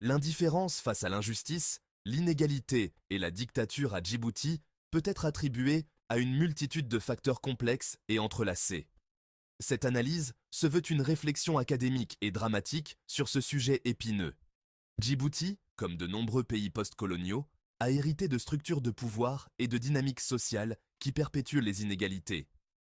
L'indifférence face à l'injustice, l'inégalité et la dictature à Djibouti peut être attribuée à une multitude de facteurs complexes et entrelacés. Cette analyse se veut une réflexion académique et dramatique sur ce sujet épineux. Djibouti, comme de nombreux pays postcoloniaux, a hérité de structures de pouvoir et de dynamiques sociales qui perpétuent les inégalités.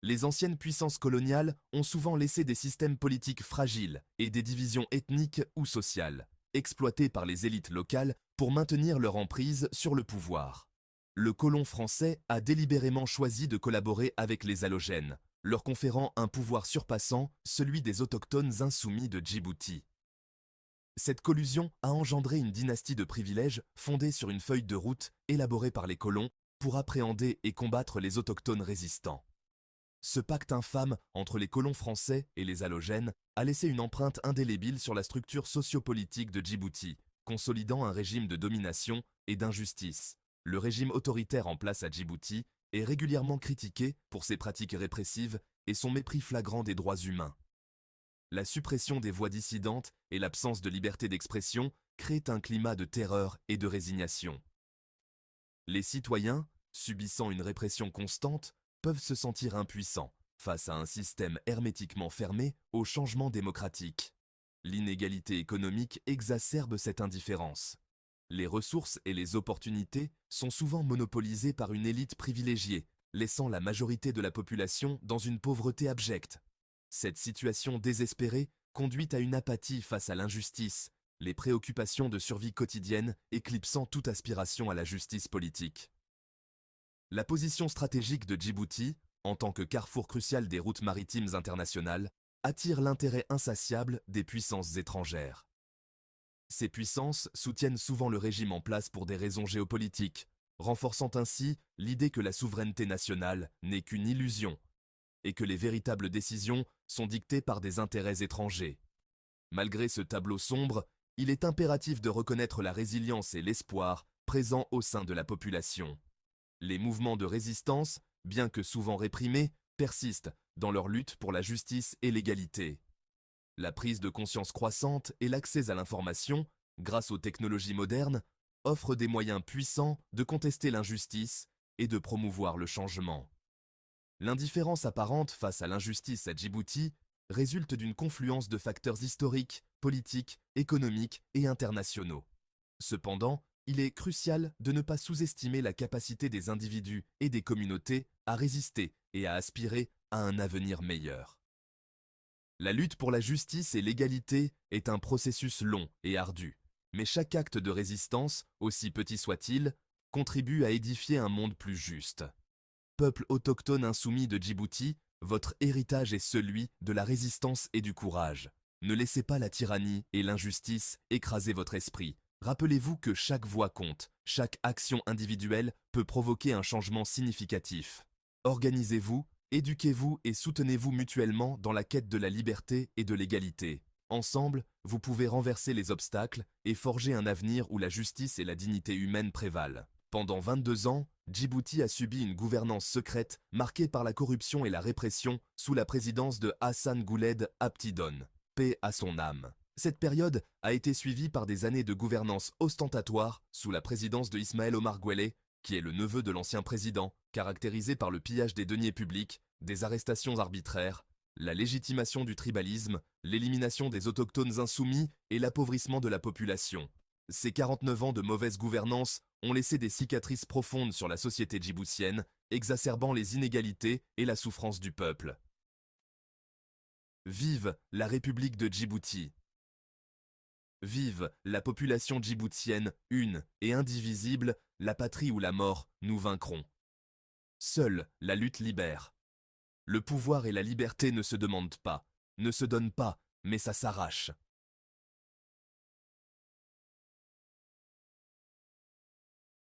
Les anciennes puissances coloniales ont souvent laissé des systèmes politiques fragiles et des divisions ethniques ou sociales, exploitées par les élites locales pour maintenir leur emprise sur le pouvoir. Le colon français a délibérément choisi de collaborer avec les allogènes, leur conférant un pouvoir surpassant celui des autochtones insoumis de Djibouti. Cette collusion a engendré une dynastie de privilèges fondée sur une feuille de route élaborée par les colons pour appréhender et combattre les autochtones résistants. Ce pacte infâme entre les colons français et les allogènes a laissé une empreinte indélébile sur la structure sociopolitique de Djibouti, consolidant un régime de domination et d'injustice. Le régime autoritaire en place à Djibouti est régulièrement critiqué pour ses pratiques répressives et son mépris flagrant des droits humains. La suppression des voix dissidentes et l'absence de liberté d'expression créent un climat de terreur et de résignation. Les citoyens, subissant une répression constante, peuvent se sentir impuissants face à un système hermétiquement fermé aux changements démocratiques. L'inégalité économique exacerbe cette indifférence. Les ressources et les opportunités sont souvent monopolisées par une élite privilégiée, laissant la majorité de la population dans une pauvreté abjecte. Cette situation désespérée conduit à une apathie face à l'injustice, les préoccupations de survie quotidienne éclipsant toute aspiration à la justice politique. La position stratégique de Djibouti, en tant que carrefour crucial des routes maritimes internationales, attire l'intérêt insatiable des puissances étrangères. Ces puissances soutiennent souvent le régime en place pour des raisons géopolitiques, renforçant ainsi l'idée que la souveraineté nationale n'est qu'une illusion et que les véritables décisions sont dictées par des intérêts étrangers. Malgré ce tableau sombre, il est impératif de reconnaître la résilience et l'espoir présents au sein de la population. Les mouvements de résistance, bien que souvent réprimés, persistent dans leur lutte pour la justice et l'égalité. La prise de conscience croissante et l'accès à l'information, grâce aux technologies modernes, offrent des moyens puissants de contester l'injustice et de promouvoir le changement. L'indifférence apparente face à l'injustice à Djibouti résulte d'une confluence de facteurs historiques, politiques, économiques et internationaux. Cependant, il est crucial de ne pas sous-estimer la capacité des individus et des communautés à résister et à aspirer à un avenir meilleur. La lutte pour la justice et l'égalité est un processus long et ardu, mais chaque acte de résistance, aussi petit soit-il, contribue à édifier un monde plus juste. Peuple autochtone insoumis de Djibouti, votre héritage est celui de la résistance et du courage. Ne laissez pas la tyrannie et l'injustice écraser votre esprit. Rappelez-vous que chaque voix compte, chaque action individuelle peut provoquer un changement significatif. Organisez-vous, éduquez-vous et soutenez-vous mutuellement dans la quête de la liberté et de l'égalité. Ensemble, vous pouvez renverser les obstacles et forger un avenir où la justice et la dignité humaine prévalent. Pendant 22 ans, Djibouti a subi une gouvernance secrète marquée par la corruption et la répression sous la présidence de Hassan Gouled Abtidon. Paix à son âme. Cette période a été suivie par des années de gouvernance ostentatoire sous la présidence de Ismaël Omar Guelleh, qui est le neveu de l'ancien président, caractérisé par le pillage des deniers publics, des arrestations arbitraires, la légitimation du tribalisme, l'élimination des autochtones insoumis et l'appauvrissement de la population. Ces 49 ans de mauvaise gouvernance ont laissé des cicatrices profondes sur la société djiboutienne, exacerbant les inégalités et la souffrance du peuple. Vive la République de Djibouti! Vive la population djiboutienne, une et indivisible, la patrie ou la mort, nous vaincrons. Seule la lutte libère. Le pouvoir et la liberté ne se demandent pas, ne se donnent pas, mais ça s'arrache.